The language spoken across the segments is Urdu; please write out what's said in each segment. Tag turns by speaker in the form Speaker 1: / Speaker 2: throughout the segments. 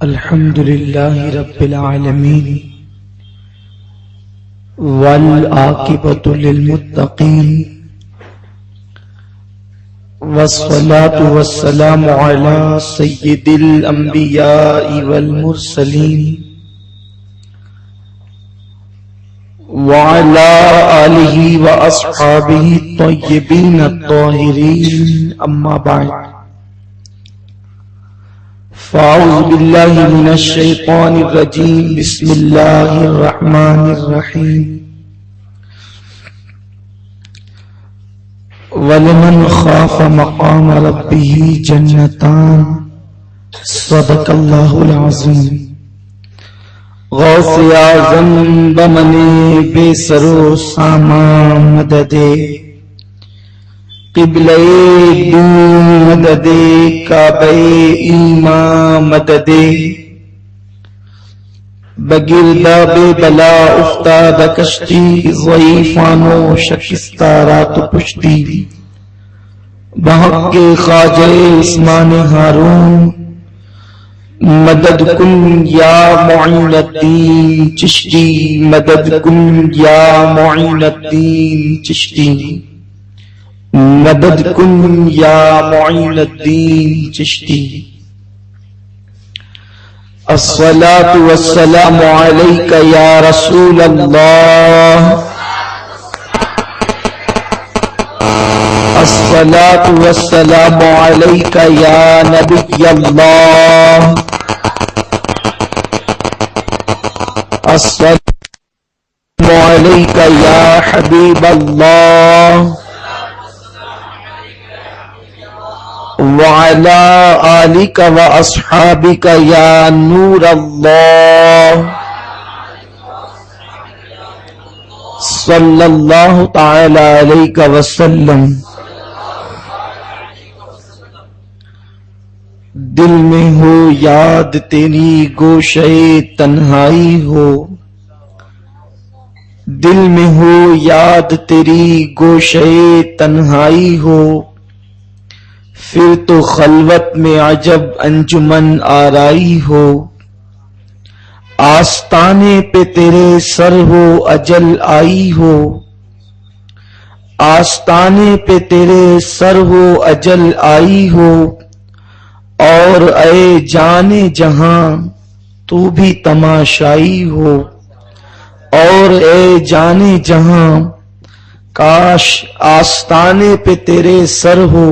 Speaker 1: الحمد لله رب العالمين والعاقبة للمتقين والصلاة والسلام على سيد الأنبياء والمرسلين وعلى آله وأصحابه الطيبين الطاهرين أما بعد فأعوذ بالله من الشيطان الرجيم بسم الله الرحمن الرحيم وَلِمَنْ خَافَ مَقَامَ رَبِّهِ جَنَّتَانِ صدق اللہ العظیم۔ غوث اعظم بمنے بے سرو سامان مددے قبلہ دو مددے کعبہ ایمان مددے بگردہ بے بلا افتاد کشتی ضعیفانو شکستہ رات پشتی بحق کے خواجہ عثمان ہارون مدد کن یا معین الدین چشتی مدد کن یا معین الدین چشتی مدد کن یا معین الدین چشتی۔ الصلاة والسلام علیک یا رسول اللہ، الصلاة والسلام علیک یا نبی اللہ، السلام علیک یا حبیب اللہ، وعلى آلك وأصحابك يا نور الله صلى الله تعالى عليك وسلم۔ دل میں ہو یاد تیری گوشے تنہائی ہو، دل میں ہو یاد تیری گوشے تنہائی ہو، پھر تو خلوت میں عجب انجمن آرائی ہو، آستانے پہ تیرے سر ہو اجل آئی ہو، آستانے پہ تیرے سر ہو اجل آئی ہو، اور اے جانے جہاں تو بھی تماشائی ہو، اور اے جانے جہاں کاش آستانے پہ تیرے سر ہو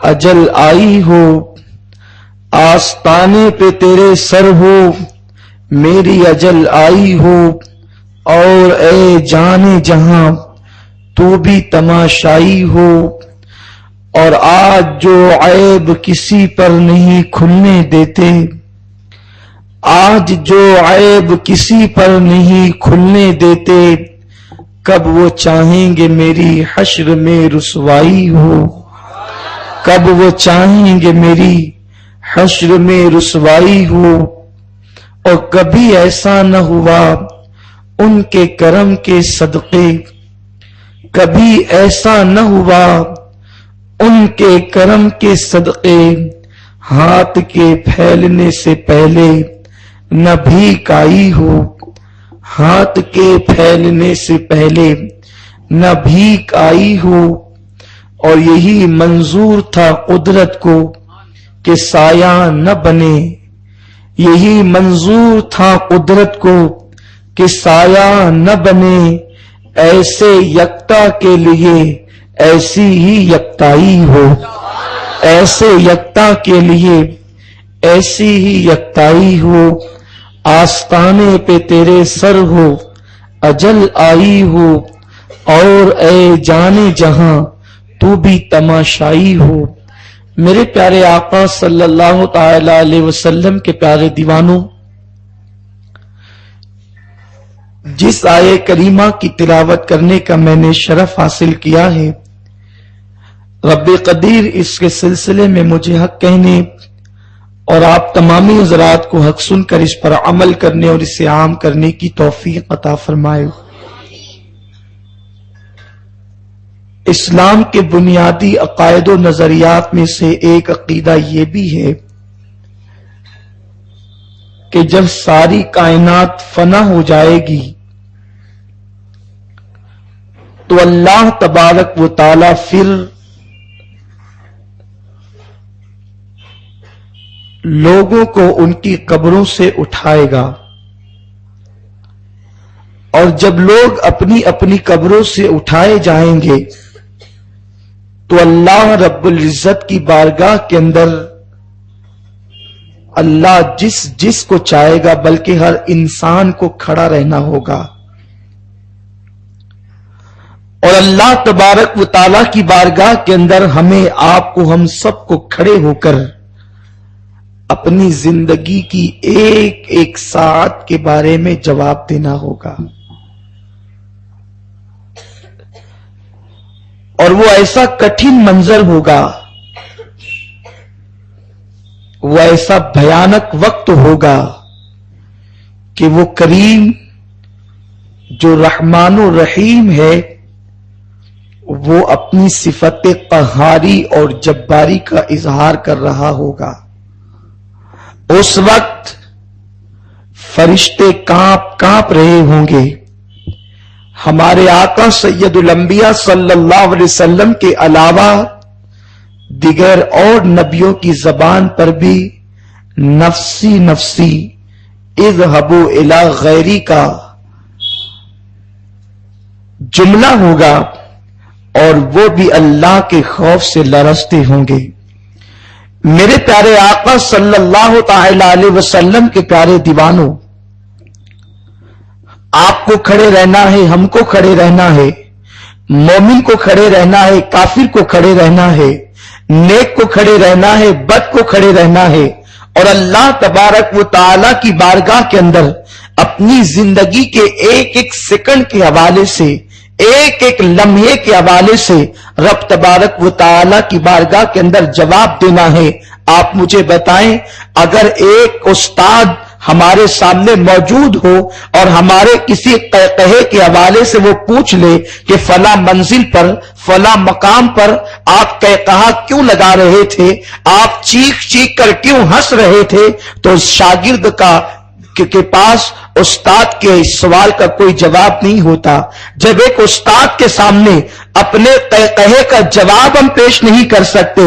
Speaker 1: اجل آئی ہو، آستانے پہ تیرے سر ہو میری اجل آئی ہو، اور اے جانے جہاں تو بھی تماشائی ہو، اور آج جو عیب کسی پر نہیں کھلنے دیتے، آج جو عیب کسی پر نہیں کھلنے دیتے، کب وہ چاہیں گے میری حشر میں رسوائی ہو، کب وہ چاہیں گے میری حشر میں رسوائی ہو، اور کبھی ایسا نہ ہوا ان کے کرم کے صدقے، کبھی ایسا نہ ہوا ان کے کرم کے صدقے، ہاتھ کے پھیلنے سے پہلے نہ بھیک آئی ہو، ہاتھ کے پھیلنے سے پہلے نہ بھیک آئی ہو، اور یہی منظور تھا قدرت کو کہ سایہ نہ بنے، یہی منظور تھا قدرت کو کہ سایہ نہ بنے، ایسے یکتا کے لیے ایسی ہی یکتائی ہو، ایسے یکتا کے لیے ایسی ہی یکتائی ہو، آستانے پہ تیرے سر ہو اجل آئی ہو، اور اے جانے جہاں تو بھی تماشائی ہو۔ میرے پیارے آقا صلی اللہ تعالی علیہ وسلم کے پیارے دیوانوں، جس آیے کریمہ کی تلاوت کرنے کا میں نے شرف حاصل کیا ہے، رب قدیر اس کے سلسلے میں مجھے حق کہنے اور آپ تمامی حضرات کو حق سن کر اس پر عمل کرنے اور اسے عام کرنے کی توفیق عطا فرمائے۔ اسلام کے بنیادی عقائد و نظریات میں سے ایک عقیدہ یہ بھی ہے کہ جب ساری کائنات فنا ہو جائے گی تو اللہ تبارک و تعالی پھر لوگوں کو ان کی قبروں سے اٹھائے گا، اور جب لوگ اپنی اپنی قبروں سے اٹھائے جائیں گے تو اللہ رب العزت کی بارگاہ کے اندر اللہ جس کو چاہے گا، بلکہ ہر انسان کو کھڑا رہنا ہوگا، اور اللہ تبارک و تعالیٰ کی بارگاہ کے اندر ہمیں، آپ کو، ہم سب کو کھڑے ہو کر اپنی زندگی کی ایک ایک ساعت کے بارے میں جواب دینا ہوگا۔ اور وہ ایسا کٹھن منظر ہوگا، وہ ایسا بھیانک وقت ہوگا کہ وہ کریم جو رحمان و رحیم ہے وہ اپنی صفت قہاری اور جباری کا اظہار کر رہا ہوگا۔ اس وقت فرشتے کانپ رہے ہوں گے۔ ہمارے آقا سید الانبیاء صلی اللہ علیہ وسلم کے علاوہ دیگر اور نبیوں کی زبان پر بھی نفسی نفسی اذهبوا الی غیری کا جملہ ہوگا، اور وہ بھی اللہ کے خوف سے لرزتے ہوں گے۔ میرے پیارے آقا صلی اللہ تعالی علیہ وسلم کے پیارے دیوانوں، آپ کو کھڑے رہنا ہے، ہم کو کھڑے رہنا ہے، مومن کو کھڑے رہنا ہے، کافر کو کھڑے رہنا ہے، نیک کو کھڑے رہنا ہے، بد کو کھڑے رہنا ہے، اور اللہ تبارک و تعالی کی بارگاہ کے اندر اپنی زندگی کے ایک ایک سیکنڈ کے حوالے سے، ایک ایک لمحے کے حوالے سے رب تبارک و تعالی کی بارگاہ کے اندر جواب دینا ہے۔ آپ مجھے بتائیں، اگر ایک استاد ہمارے سامنے موجود ہو اور ہمارے کسی قہقہے کے حوالے سے وہ پوچھ لے کہ فلاں منزل پر، فلاں مقام پر آپ قہقہا کیوں لگا رہے تھے، آپ چیخ چیخ کر کیوں ہنس رہے تھے، تو شاگرد کے پاس استاد کے سوال کا کوئی جواب نہیں ہوتا۔ جب ایک استاد کے سامنے اپنے قہقہے کا جواب ہم پیش نہیں کر سکتے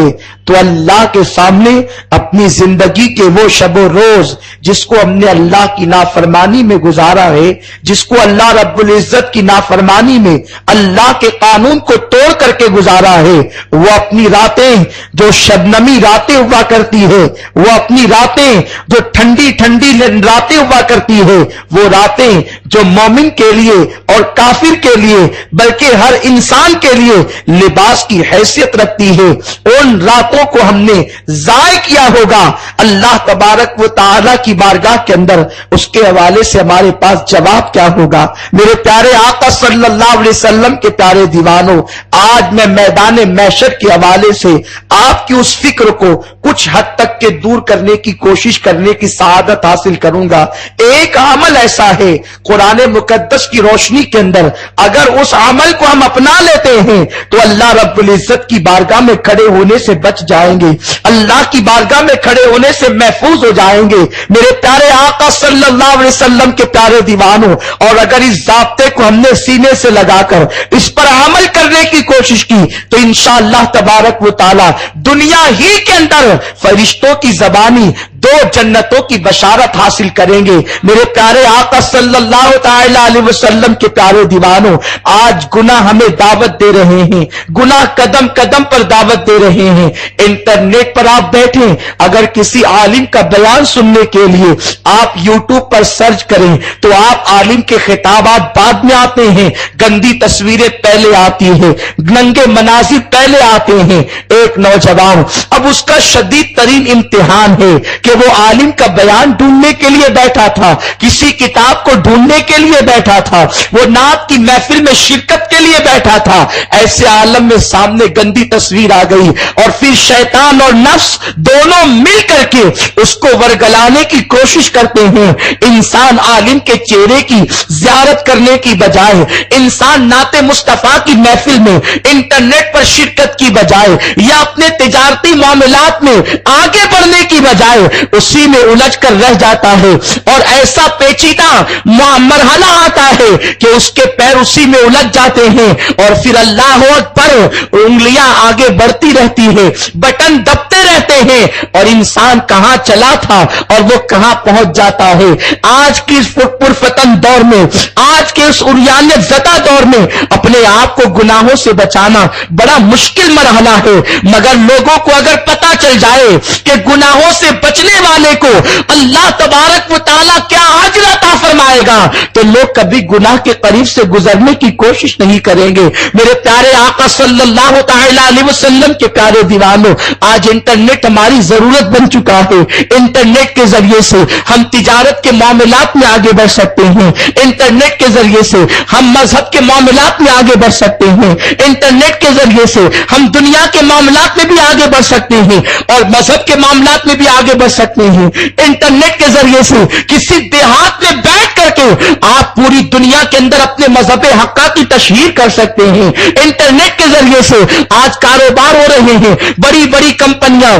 Speaker 1: تو اللہ کے سامنے اپنی زندگی کے وہ شب و روز جس کو ہم نے اللہ کی نافرمانی میں گزارا ہے، جس کو اللہ رب العزت کی نافرمانی میں اللہ کے قانون کو توڑ کر کے گزارا ہے، وہ اپنی راتیں جو شبنمی راتیں ہوا کرتی ہے، وہ اپنی راتیں جو ٹھنڈی ٹھنڈی راتیں ہوا کرتی ہے، وہ راتیں جو مومن کے لیے اور کافر کے لیے بلکہ ہر انسان کے لیے لباس کی حیثیت رکھتی ہے، ان راتوں کو ہم نے ضائع کیا ہوگا۔ اللہ تبارک و تعالی کی بارگاہ کے اندر اس کے حوالے سے ہمارے پاس جواب کیا ہوگا؟ میرے پیارے آقا صلی اللہ علیہ وسلم کے پیارے دیوانوں، آج میں میدان محشر کے حوالے سے آپ کی اس فکر کو کچھ حد تک کے دور کرنے کی کوشش کرنے کی سعادت حاصل کروں گا۔ ایک عمل ایسا ہے قرآن مقدس کی روشنی کے اندر، اگر اس عمل کو ہم اپنا لیتے ہیں تو اللہ رب العزت کی بارگاہ میں کھڑے ہونے سے بچ جائیں گے، اللہ کی بارگاہ میں کھڑے ہونے سے محفوظ ہو جائیں گے۔ میرے پیارے آقا صلی اللہ علیہ وسلم کے پیارے دیوانوں، اور اگر اس ضابطے کو ہم نے سینے سے لگا کر اس پر عمل کرنے کی کوشش کی تو انشاءاللہ تبارک و تعالی دنیا ہی کے اندر فرشتوں کی زبانی دو جنتوں کی بشارت حاصل کریں گے۔ میرے پیارے آقا صلی اللہ تعالی علیہ وسلم کے پیارے دیوانوں، آج گناہ ہمیں دعوت دے رہے ہیں، گناہ قدم قدم پر دعوت دے رہے ہیں۔ انٹرنیٹ پر آپ بیٹھیں، اگر کسی عالم کا بیان سننے کے لیے آپ یوٹیوب پر سرچ کریں تو آپ عالم کے خطابات بعد میں آتے ہیں، گندی تصویریں پہلے آتی ہیں، ننگے مناظر پہلے آتے ہیں۔ ایک نوجوان، اب اس کا شدید ترین امتحان ہے کہ وہ عالم کا بیان ڈھونڈنے کے لیے بیٹھا تھا، کسی کتاب کو ڈھونڈنے کے لیے بیٹھا تھا، وہ نعت کی محفل میں شرکت کے لیے بیٹھا تھا، ایسے عالم میں سامنے گندی تصویر آ گئی، اور پھر شیطان اور نفس دونوں مل کر کے اس کو ورگلانے کی کوشش کرتے ہیں۔ انسان عالم کے چہرے کی زیارت کرنے کی بجائے، انسان نعت مصطفیٰ کی محفل میں انٹرنیٹ پر شرکت کی بجائے یا اپنے تجارتی معاملات میں آگے بڑھنے کی بجائے اسی میں الجھ کر رہ جاتا ہے، اور ایسا پیچیدہ مرحلہ آتا ہے کہ اس کے پیر اسی میں الجھ جاتے ہیں، اور پھر اللہ اکبر انگلیاں آگے بڑھتی رہتی ہے، بٹن دبتے رہتے ہیں، اور انسان کہاں چلا تھا اور وہ کہاں پہنچ جاتا ہے۔ آج کی اس پرفتن دور میں، آج کے اس عریانیت زدہ دور میں اپنے آپ کو گناہوں سے بچانا بڑا مشکل مرحلہ ہے، مگر لوگوں کو اگر پتا چل جائے کہ گناہوں سے بچنے والے کو اللہ تبارک و تعالیٰ کیا اجر عطا فرمائے گا، تو لوگ کبھی گناہ کے قریب سے گزرنے کی کوشش نہیں کریں گے۔ میرے پیارے آقا صلی اللہ تعالی علیہ وسلم کے پیارے دیوانوں، آج انٹرنیٹ ہماری ضرورت بن چکا ہے۔ انٹرنیٹ کے ذریعے سے ہم تجارت کے معاملات میں آگے بڑھ سکتے ہیں، انٹرنیٹ کے ذریعے سے ہم مذہب کے معاملات میں آگے بڑھ سکتے ہیں، انٹرنیٹ کے ذریعے سے ہم دنیا کے معاملات میں بھی آگے بڑھ سکتے ہیں، اور مذہب کے معاملات میں بھی آگے بڑھ سکتے ہیں۔ انٹرنیٹ کے ذریعے سے کسی دیہات میں بیٹھ کر کے آپ پوری دنیا کے اندر اپنے مذہب حقہ کی تشہیر کر سکتے ہیں۔ انٹرنیٹ کے ذریعے سے آج کاروبار ہو رہے ہیں، بڑی بڑی کمپنیاں،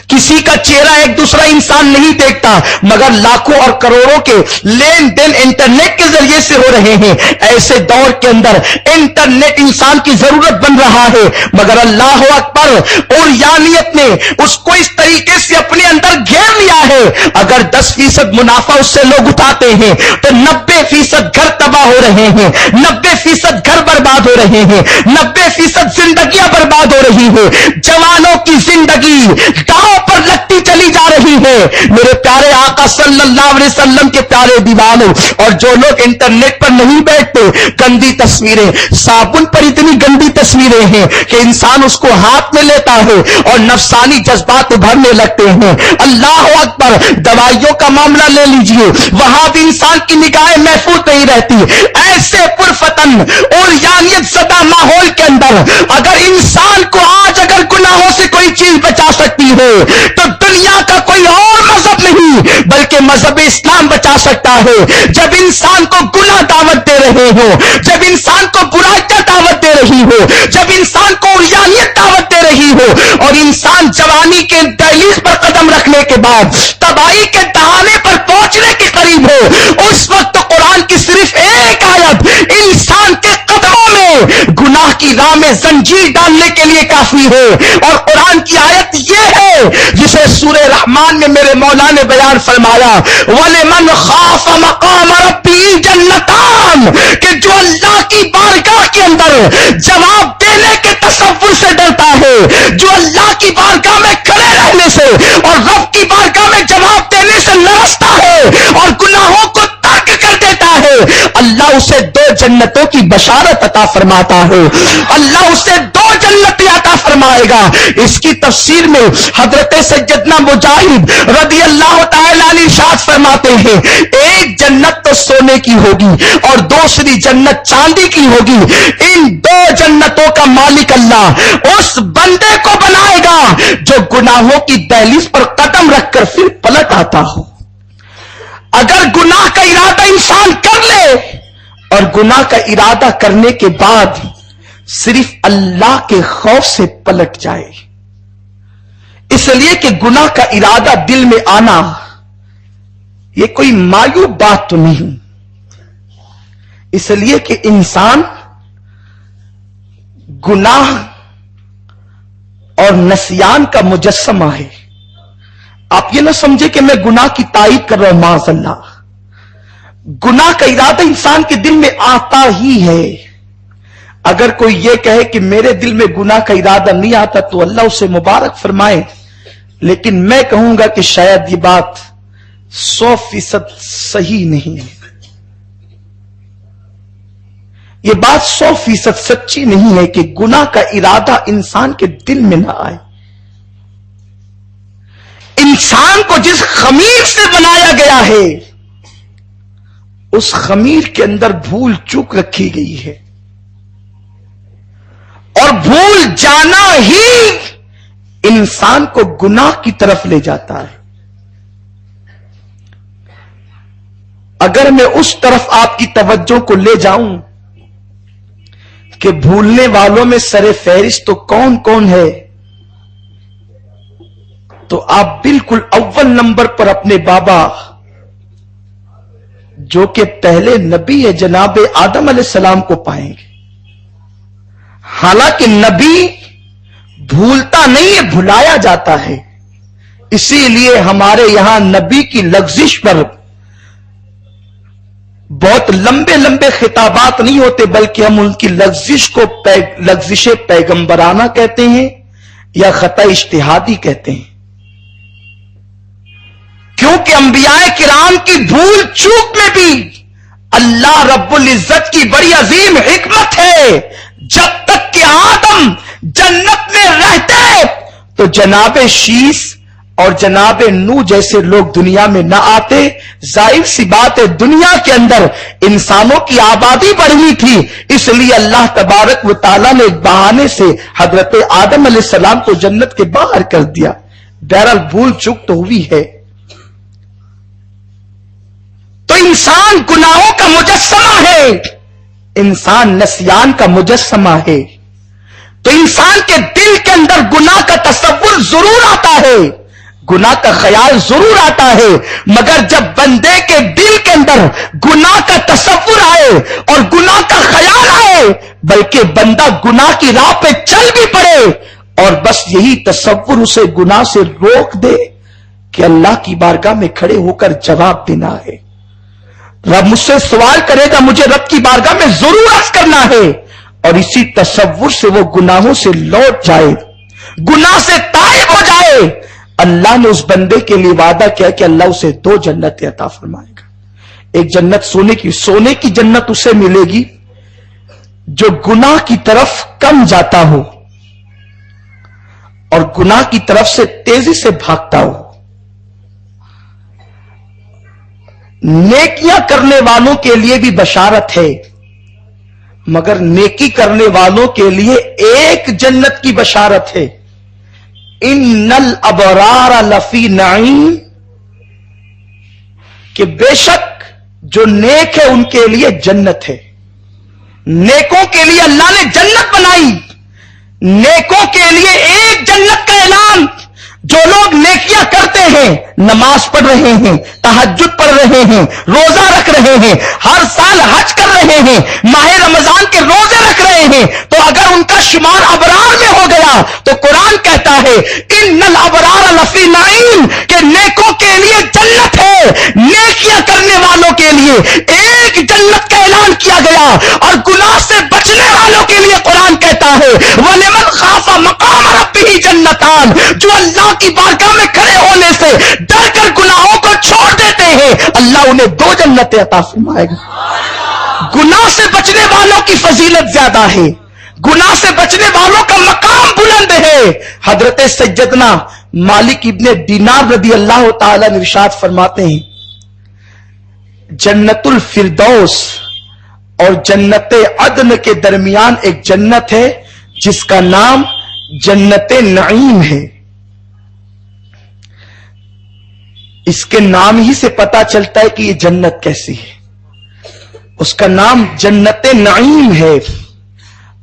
Speaker 1: کسی کا چہرہ ایک دوسرا انسان نہیں دیکھتا، مگر لاکھوں اور کروڑوں کے لین دین انٹرنیٹ کے ذریعے سے ہو رہے ہیں۔ ایسے دور کے اندر انٹرنیٹ انسان کی ضرورت بن رہا ہے، مگر اللہ اکبر، اور یانیت نے اس کو اس طریقے سے اپنے اندر گھیر لیا ہے، اگر 10% منافع اس سے لوگ اٹھاتے ہیں تو 90% گھر تباہ ہو رہے ہیں، 90% گھر برباد ہو رہے ہیں، 90% زندگیاں برباد ہو رہی ہیں، جوانوں کی زندگی پر لگتی چلی جا رہی ہے۔ میرے پیارے آقا صلی اللہ علیہ وسلم کے پیارے دیوانوں، اور جو لوگ انٹرنیٹ پر نہیں بیٹھتے، گندی تصویریں، صابن پر اتنی گندی تصویریں ہیں کہ انسان اس کو ہاتھ میں لیتا ہے اور نفسانی جذبات ابھرنے لگتے ہیں۔ اللہ اکبر، دوائیوں کا معاملہ لے لیجئے، وہاں بھی انسان کی نگاہیں محفوظ نہیں رہتی۔ ایسے پرفتن اور یانیت زدہ ماحول کے اندر اگر انسان کو آج اگر گناہوں سے کوئی چیز بچا سکتی ہے تو دنیا کا کوئی اور مذہب نہیں بلکہ مذہب اسلام بچا سکتا ہے۔ جب انسان کو گناہ دعوت دے رہے ہو، جب انسان کو برائیاں دعوت دے رہی ہو، جب انسان کو عریانیت دعوت دے رہی ہو، اور انسان جوانی کے دہلیز پر قدم رکھنے کے بعد تباہی کے دہانے پر پہنچنے کے قریب ہو، اس وقت قرآن کی صرف ایک آیت انسان کے قدموں میں گناہ کی راہ میں زنجیر ڈالنے کے لیے کافی ہے۔ اور قرآن کی آیت یہ ہے جسے سورہ رحمان میں میرے مولا نے بیان فرمایا، وَلِمَنْ خَافَ مَقَامَ رَبِّهِ جَنَّتَانِ، کہ جو اللہ کی بارگاہ کے اندر جواب دینے کے تصور سے ڈرتا ہے، جو اللہ کی بارگاہ میں کھڑے رہنے سے اور رب کی بارگاہ میں جواب دینے سے لرزتا ہے اور گناہوں کو ترک کر دیتا ہے، اللہ اسے 2 جنتوں کی بشارت عطا فرماتا ہے، اللہ اسے 2 جنتیں عطا فرمائے گا۔ اس کی تفسیر میں حضرت سیدنا مجاہد رضی اللہ تعالی عنہ ارشاد فرماتے ہیں، ایک جنت تو سونے کی ہوگی اور دوسری جنت چاندی کی ہوگی، ان 2 جنتوں کا مالک اللہ اس بندے کو بنائے گا جو گناہوں کی دہلیز پر قدم رکھ کر پھر پلٹ آتا ہو۔ اگر گناہ کا ارادہ انسان کر لے اور گناہ کا ارادہ کرنے کے بعد صرف اللہ کے خوف سے پلٹ جائے، اس لیے کہ گناہ کا ارادہ دل میں آنا یہ کوئی معیوب بات تو نہیں، اس لیے کہ انسان گناہ اور نسیان کا مجسمہ ہے۔ آپ یہ نہ سمجھے کہ میں گناہ کی تائید کر رہا ہوں، معاذ اللہ، گناہ کا ارادہ انسان کے دل میں آتا ہی ہے۔ اگر کوئی یہ کہے کہ میرے دل میں گناہ کا ارادہ نہیں آتا تو اللہ اسے مبارک فرمائے، لیکن میں کہوں گا کہ شاید یہ بات 100% صحیح نہیں ہے، یہ بات 100% سچی نہیں ہے کہ گناہ کا ارادہ انسان کے دل میں نہ آئے۔ انسان کو جس خمیر سے بنایا گیا ہے اس خمیر کے اندر بھول چوک رکھی گئی ہے، اور بھول جانا ہی انسان کو گناہ کی طرف لے جاتا ہے۔ اگر میں اس طرف آپ کی توجہ کو لے جاؤں کہ بھولنے والوں میں سر فہرست تو کون کون ہے، تو آپ بالکل اول نمبر پر اپنے بابا جو کہ پہلے نبی ہے جناب آدم علیہ السلام کو پائیں گے. حالانکہ نبی بھولتا نہیں ہے، بھلایا جاتا ہے. اسی لیے ہمارے یہاں نبی کی لغزش پر بہت لمبے لمبے خطابات نہیں ہوتے، بلکہ ہم ان کی لغزش کو لغزش پیغمبرانہ کہتے ہیں یا خطا اجتہادی کہتے ہیں. کیونکہ انبیاء کرام کی بھول چوک میں بھی اللہ رب العزت کی بڑی عظیم حکمت ہے. جب تک کہ آدم جنت میں رہتے تو جناب شیس اور جناب نوح جیسے لوگ دنیا میں نہ آتے. ظاہر سی بات ہے دنیا کے اندر انسانوں کی آبادی بڑھنی تھی، اس لیے اللہ تبارک و تعالیٰ نے ایک بہانے سے حضرت آدم علیہ السلام کو جنت کے باہر کر دیا. بہرحال بھول چوک تو ہوئی ہے. تو انسان گناہوں کا مجسمہ ہے، انسان نسیان کا مجسمہ ہے. تو انسان کے دل کے اندر گناہ کا تصور ضرور آتا ہے، گناہ کا خیال ضرور آتا ہے، مگر جب بندے کے دل کے اندر گناہ کا تصور آئے اور گناہ کا خیال آئے، بلکہ بندہ گناہ کی راہ پہ چل بھی پڑے اور بس یہی تصور اسے گناہ سے روک دے کہ اللہ کی بارگاہ میں کھڑے ہو کر جواب دینا ہے. رب مجھ سے سوال کرے گا، مجھے رب کی بارگاہ میں ضرور عرض کرنا ہے، اور اسی تصور سے وہ گناہوں سے لوٹ جائے، گناہ سے تائب ہو جائے. اللہ نے اس بندے کے لیے وعدہ کیا کہ اللہ اسے 2 جنتیں عطا فرمائے گا. ایک جنت سونے کی جنت اسے ملے گی جو گناہ کی طرف کم جاتا ہو اور گناہ کی طرف سے تیزی سے بھاگتا ہو. نیکیاں کرنے والوں کے لیے بھی بشارت ہے، مگر نیکی کرنے والوں کے لیے ایک جنت کی بشارت ہے. ان الابرار لفی نعیم، کہ بے شک جو نیک ہے ان کے لیے جنت ہے. نیکوں کے لیے اللہ نے جنت بنائی. نیکوں کے لیے ایک جنت کا اعلان. جو لوگ نیکیاں کرتے ہیں، نماز پڑھ رہے ہیں، تہجد پڑھ رہے ہیں، روزہ رکھ رہے ہیں، ہر سال حج کر رہے ہیں، ماہ رمضان کے روزے رکھ رہے ہیں، تو اگر ان کا شمار ابرار میں ہو گیا تو قرآن کہتا ہے ان الابرار لفی نعیم، کہ نیکوں کے لیے جنت ہے. نیکیاں کرنے والوں کے لیے ایک جنت کا اعلان کیا گیا، اور گناہ سے بچنے والوں کے لیے قرآن کہتا ہے وَلِمَنْ خَافَ مَقَامَ رَبِّهِ جَنَّتَانِ، جو اللہ کی بارگاہ میں کھڑے ہونے سے ڈر کر گناہوں کو چھوڑ دیتے ہیں، اللہ انہیں 2 جنتیں عطا فرمائے گا. گناہ سے بچنے والوں کی فضیلت زیادہ ہے، گناہ سے بچنے والوں کا مقام بلند ہے. حضرت سیدنا مالک ابن دینار رضی اللہ تعالی نے ارشاد فرماتے ہیں جنت الفردوس اور جنت عدن کے درمیان ایک جنت ہے جس کا نام جنت نعیم ہے. اس کے نام ہی سے پتا چلتا ہے کہ یہ جنت کیسی ہے. اس کا نام جنت نعیم ہے،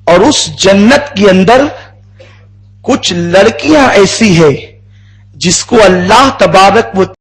Speaker 1: اور اس جنت کے اندر کچھ لڑکیاں ایسی ہے جس کو اللہ تبارک و